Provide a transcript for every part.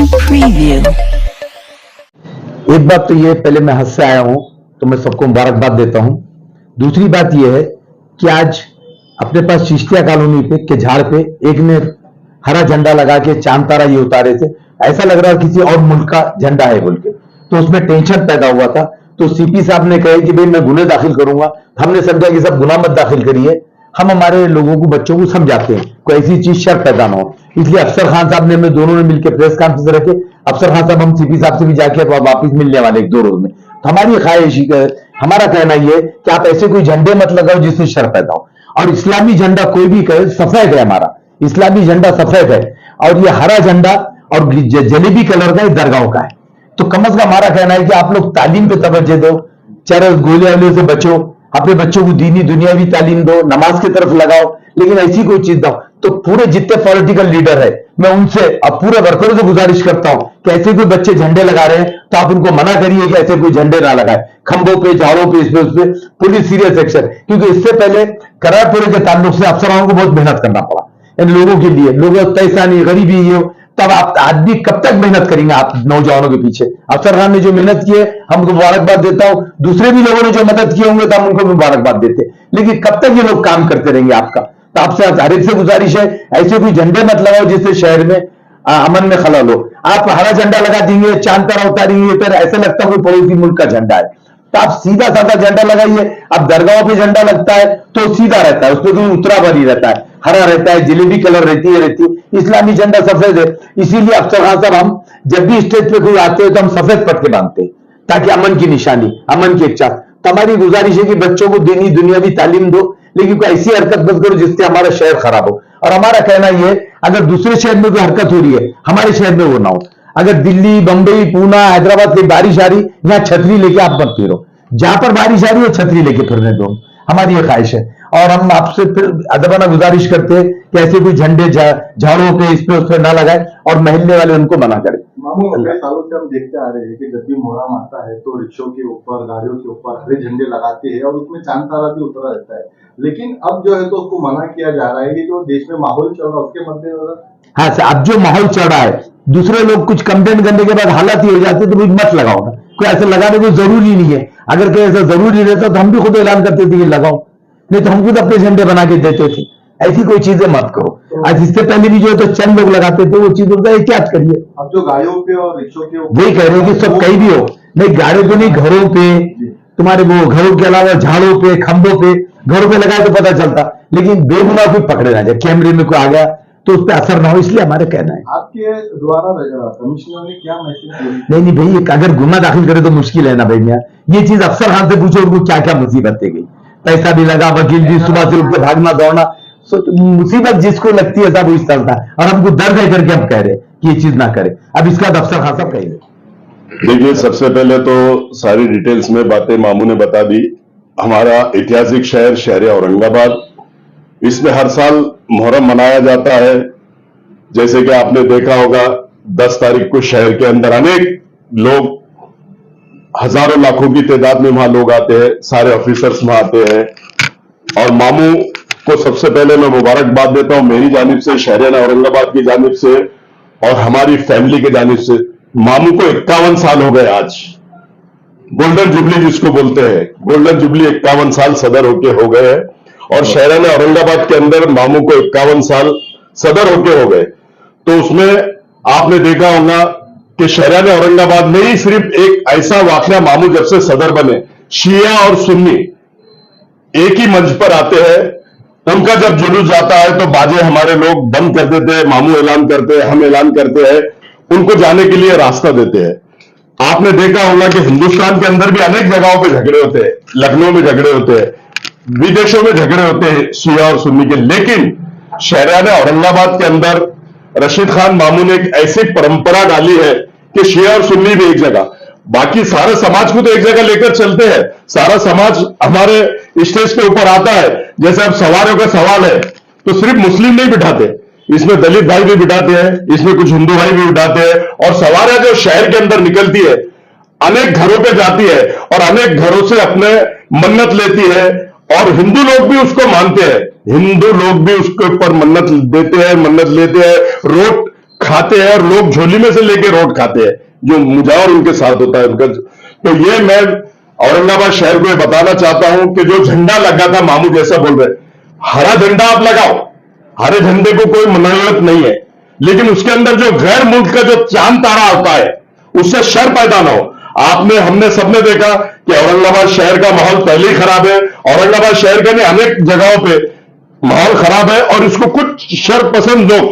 Preview. एक बात तो ये, पहले मैं हज से आया हूं तो मैं सबको मुबारकबाद देता हूं। दूसरी बात यह है कि आज अपने पास चिश्तिया कॉलोनी पे के झाड़ पे एक ने हरा झंडा लगा के चांद तारा ये उतारे थे, ऐसा लग रहा किसी और मुल्क का झंडा है बोल के, तो उसमें टेंशन पैदा हुआ था। तो सीपी साहब ने कहे कि भाई मैं गुने दाखिल करूंगा। हमने समझा कि सब गुना मत दाखिल करिए, हम हमारे लोगों को, बच्चों को समझाते हैं, कोई ऐसी चीज शर पैदा ना हो। इसलिए अफसर खान साहब ने, मैं दोनों ने मिलकर प्रेस कॉन्फ्रेंस रखे। अफसर खान साहब हम सीपी साहब से भी जाके वापिस मिलने वाले एक दो रोज में। तो हमारी ख्वाहिश, हमारा कहना यह कि आप ऐसे कोई झंडे मत लगाओ जिससे शर पैदा हो। और इस्लामी झंडा कोई भी कहे, सफेद है हमारा इस्लामी झंडा, सफेद है, और ये हरा झंडा और जलेबी कलर का दरगाह का है। तो कम अज कम हमारा कहना है कि आप लोग तालीम पे तवज्जो दो, चरस गोलियां वोलियों से बचो, अपने बच्चों को दीनी दुनियावी तालीम दो, नमाज की तरफ लगाओ, लेकिन ऐसी कोई चीज दो। तो पूरे जितने पॉलिटिकल लीडर है, मैं उनसे और पूरे वर्करों से गुजारिश करता हूं कि ऐसे कोई बच्चे झंडे लगा रहे हैं तो आप उनको मना करिए कि ऐसे कोई झंडे ना लगाए, खंभों पे, झाड़ों पे, इस पे उस पे, पुलिस सीरियस एक्शन। क्योंकि इससे पहले करारपुरे के ताल्लुक से अफसरों को बहुत मेहनत करना पड़ा इन लोगों के लिए। लोग तैसानी गरीबी ये, तब आप आदमी कब तक मेहनत करेंगे आप नौजवानों के पीछे। अफसर खान ने जो मेहनत की है हम उनको मुबारकबाद देता हूं, दूसरे भी लोगों ने जो मदद किए होंगे तो हम उनको मुबारकबाद देते, लेकिन कब तक ये लोग काम करते रहेंगे आपका। तो आपसे हर एक से गुजारिश है, ऐसे कोई झंडे मत लगाओ जिससे शहर में अमन में खलल हो। आप हरा झंडा लगा देंगे, चांद तारा उतारेंगे, फिर ऐसा लगता है कोई पड़ोसी मुल्क का झंडा है। तो आप सीधा साधा झंडा लगाइए। अब दरगाहों पे झंडा लगता है तो सीधा रहता है, उसमें कोई उतरा भरी रहता है, हरा रहता है, जलेबी कलर रहती है। इस्लामी झंडा सफेद है, इसीलिए अफसर खान साहब हम जब भी स्टेज पे कोई आते हैं तो हम सफेद पट्टे बांधते हैं, ताकि अमन की निशानी, अमन की इच्छा। तो हमारी गुजारिश है कि बच्चों को दीनी दुनियावी तालीम दो, लेकिन कोई ऐसी हरकत मत करो जिससे हमारा शहर खराब हो। और हमारा कहना यह है, अगर दूसरे शहर में कोई हरकत हो रही है, हमारे शहर में वो ना हो। अगर दिल्ली, बंबई, पूना, हैदराबाद से बारिश आ रही, यहां छतरी लेके आप मत फिरो। जहां पर बारिश आ रही है छतरी लेके फिरने दो, हमारी ये ख्वाहिश है। और हम आपसे फिर अदबाना गुजारिश करते हैं कि ऐसे कोई झंडे झाड़ों पे, इस पे उस पे ना लगाए, और महल्ले वाले उनको मना करें। मामू, कई सालों से हम देखते आ रहे हैं कि जब भी मुहर्रम आता है तो रिक्शों के ऊपर, गाड़ियों के ऊपर हरे झंडे लगाते हैं और उसमें चांद तारा भी उतरा रहता है। लेकिन अब जो है तो उसको मना किया जा रहा है कि जो देश में माहौल चल रहा है उसके मद्देनजर। हाँ सर, अब जो माहौल चल रहा है, दूसरे लोग कुछ कंप्लेन करने के बाद हालात ही हो जाते तो मत लगाओ ना। कोई ऐसे लगाने को जरूरी नहीं है। अगर कोई ऐसा जरूरी रहता तो हम भी खुद ऐलान करते थे कि लगाओ, नहीं तो हम खुद अपने झंडे बना के देते थे। ऐसी कोई चीजें मत करो। आज इससे पहले भी जो है तो चंद लोग लगाते थे, वो चीज होता है क्या करिए। अब जो गाड़ियों पे और रिक्शों के ऊपर वही कह रहे हैं कि सब कहीं भी हो, नहीं गाड़ियों पे नहीं, घरों पे, तुम्हारे वो घरों के अलावा झाड़ों पे, खंभों पे, घरों पे लगाए तो पता चलता, लेकिन बेगुनाह कोई पकड़े ना जाए, कैमरे में कोई आ गया तो उस पर असर ना हो, इसलिए हमारा कहना है। आपके द्वारा कमिश्नर ने क्या मैसेज? नहीं भाई, अगर गुना दाखिल करे तो मुश्किल है ना भाई। ये चीज अफसर खान से पूछो, उनको क्या क्या मुसीबत दे गई, पैसा भी लगा, वकील भी, सुबह से उठ के भागना दौड़ना। मुसीबत जिसको लगती है सब वो इस तरह था, और हमको दर्द है करके हम कह रहे कि ये चीज ना करे। अब इसका अफसर खान साहब कहेंगे। देखिए, सबसे पहले तो सारी डिटेल्स में बातें मामू ने बता दी। हमारा ऐतिहासिक शहर, शहर औरंगाबाद, इसमें हर साल मुहर्रम मनाया जाता है। जैसे कि आपने देखा होगा 10 तारीख को शहर के अंदर अनेक लोग, हजारों लाखों की तादाद में वहां लोग आते हैं, सारे ऑफिसर्स वहां आते हैं। और मामू को सबसे पहले मैं मुबारकबाद देता हूं मेरी जानिब से, शहर औरंगाबाद की जानिब से और हमारी फैमिली की जानिब से। मामू को 51 साल हो गए आज, गोल्डन जुबली जिसको बोलते हैं, गोल्डन जुबली 51 साल सदर होके हो गए हैं। और शहर औरंगाबाद के अंदर मामू को 51 साल सदर होके हो गए। तो उसमें आपने देखा होगा कि शहर औरंगाबाद में ही सिर्फ एक ऐसा वाकया, मामू जब से सदर बने, शिया और सुन्नी एक ही मंच पर आते हैं। उनका जब जुलूस जाता है तो बाजे हमारे लोग बंद कर देते हैं, मामू ऐलान करते हैं, हम ऐलान करते हैं, उनको जाने के लिए रास्ता देते हैं। आपने देखा होगा कि हिंदुस्तान के अंदर भी अनेक जगहों पे झगड़े होते हैं, लखनऊ में झगड़े होते हैं, विदेशों में झगड़े होते हैं शिया और सुन्नी के। लेकिन शहर औरंगाबाद के अंदर रशीद खान मामू ने एक ऐसी परंपरा डाली है कि शिया और सुन्नी भी एक जगह, बाकी सारे समाज को तो एक जगह लेकर चलते हैं। सारा समाज हमारे स्टेज के ऊपर आता है। जैसे अब सवारों का सवाल है तो सिर्फ मुस्लिम नहीं बिठाते, इसमें दलित भाई भी बिठाते हैं, इसमें कुछ हिंदू भाई भी बिठाते हैं। और सवारें जो शहर के अंदर निकलती है, अनेक घरों पे जाती है और अनेक घरों से अपने मन्नत लेती है। और हिंदू लोग भी उसको मानते हैं, हिंदू लोग भी उसके ऊपर मन्नत देते हैं, मन्नत लेते हैं। रोड खाते हैं और लोग झोली में से लेके रोट खाते हैं, जो मुजावर उनके साथ होता है उनका। तो ये मैं औरंगाबाद शहर को ये बताना चाहता हूं कि जो झंडा लगा था, मामू जैसा बोल रहे, हरा झंडा आप लगाओ, हरे झंडे को कोई मनावत नहीं है, लेकिन उसके अंदर जो गैर मुल्क का जो चांद तारा होता है उससे शर पैदा ना हो। हमने सबने देखा कि औरंगाबाद शहर का माहौल पहले ही खराब है, औरंगाबाद शहर के अनेक जगहों पे माहौल खराब है और इसको कुछ शर पसंद लोग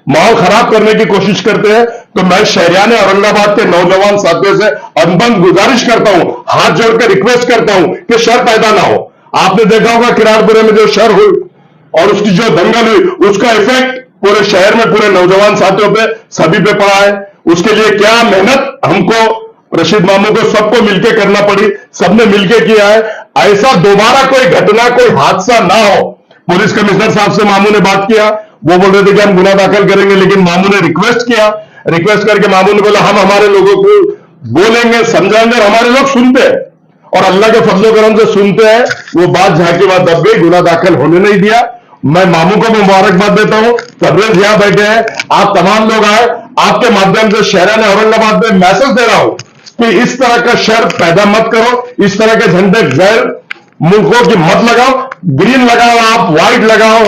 माहौल खराब करने की कोशिश करते हैं। तो मैं शहरियाने औरंगाबाद के नौजवान साथियों से अनबन गुजारिश करता हूं, हाथ जोड़कर रिक्वेस्ट करता हूं कि शर पैदा ना हो। आपने देखा होगा किराड़पुरे में जो शर हुई और उसकी जो दंगल हुई, उसका इफेक्ट पूरे शहर में पूरे नौजवान साथियों पे सभी पे पड़ा है। उसके लिए क्या मेहनत हमको, रशीद मामू को, सबको मिलकर करना पड़ी, सबने मिलकर किया है। ऐसा दोबारा कोई घटना, कोई हादसा ना हो। पुलिस कमिश्नर साहब से मामू ने बात किया, वो बोल रहे थे कि हम गुना दाखिल करेंगे, लेकिन मामू ने रिक्वेस्ट किया, रिक्वेस्ट करके मामू ने बोला हम हमारे लोगों को बोलेंगे, समझाएंगे, और हमारे लोग सुनते हैं और अल्लाह के फजलो करम से सुनते हैं। वो बात झांकी बात दब गई, गुना दाखिल होने नहीं दिया। मैं मामू को मुबारकबाद देता हूं, तबरेज यहां बैठे हैं, आप तमाम लोग आए, आपके माध्यम से शहर औरंगाबाद में मैसेज दे रहा हूं कि इस तरह का शर पैदा मत करो, इस तरह के झंडे गैर मुल्कों की मत लगाओ। ग्रीन लगाओ, आप व्हाइट लगाओ,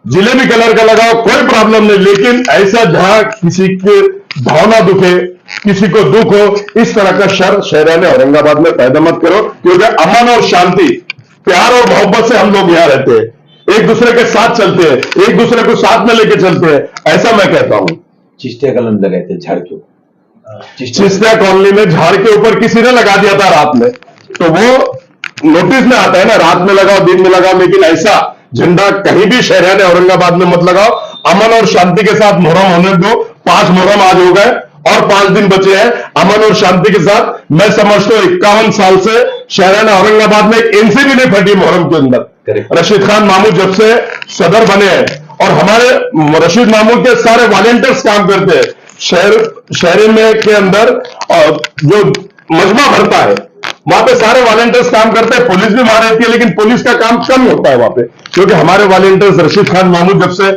जिलेबी कलर का लगाओ, कोई प्रॉब्लम नहीं, लेकिन ऐसा जहां किसी की भावना दुखे, किसी को दुख हो, इस तरह का शर शहर औरंगाबाद में पैदा मत करो, क्योंकि अमन और शांति, प्यार और मोहब्बत से हम लोग यहां रहते हैं, एक दूसरे के साथ चलते हैं, एक दूसरे को साथ में लेके चलते हैं, ऐसा मैं कहता हूं। चिश्तिया कलम लगाए थे झाड़ के ऊपर, चिश्तिया कॉलोनी में झाड़ के ऊपर किसी ने लगा दिया था रात में, तो वो नोटिस में आता है ना, रात में लगाओ, दिन में लगाओ, लेकिन ऐसा झंडा कहीं भी शहर औरंगाबाद में मत लगाओ। अमन और शांति के साथ मुहर्रम होने दो। 5 मुहर्रम आज हो गए और 5 दिन बचे हैं अमन और शांति के साथ। मैं समझता हूं 51 साल से शहर औरंगाबाद में एक इंची भी नहीं फटी मुहर्रम के अंदर। रशीद खान मामू जब से सदर बने हैं और हमारे रशीद मामू के सारे वॉलेंटियर्स काम करते हैं शहर में के अंदर, और जो मजमा भरता है वहां पे सारे वॉलेंटियर्स काम करते हैं। पुलिस भी वहां रहती है, लेकिन पुलिस का काम कम होता है वहां पे, क्योंकि हमारे वॉलेंटियर्स रशीद खान मामू जब से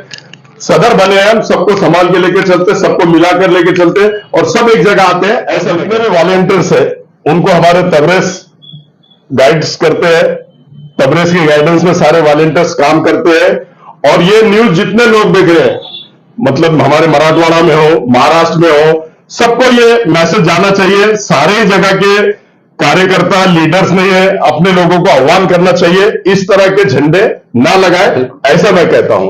सदर बने हैं, हम सबको संभाल के लेके चलते, सबको मिलाकर लेके चलते और सब एक जगह आते हैं। ऐसे जितने वॉलेंटियर्स है उनको हमारे तबरेज गाइड्स करते हैं, तबरेज की गाइडेंस में सारे वॉलेंटियर्स काम करते हैं। और ये न्यूज जितने लोग देख रहे हैं, मतलब हमारे मराठवाड़ा में हो, महाराष्ट्र में हो, सबको ये मैसेज जाना चाहिए। सारे जगह के कार्यकर्ता, लीडर्स ने ये अपने लोगों को आह्वान करना चाहिए, इस तरह के झंडे ना लगाए, ऐसा मैं कहता हूं।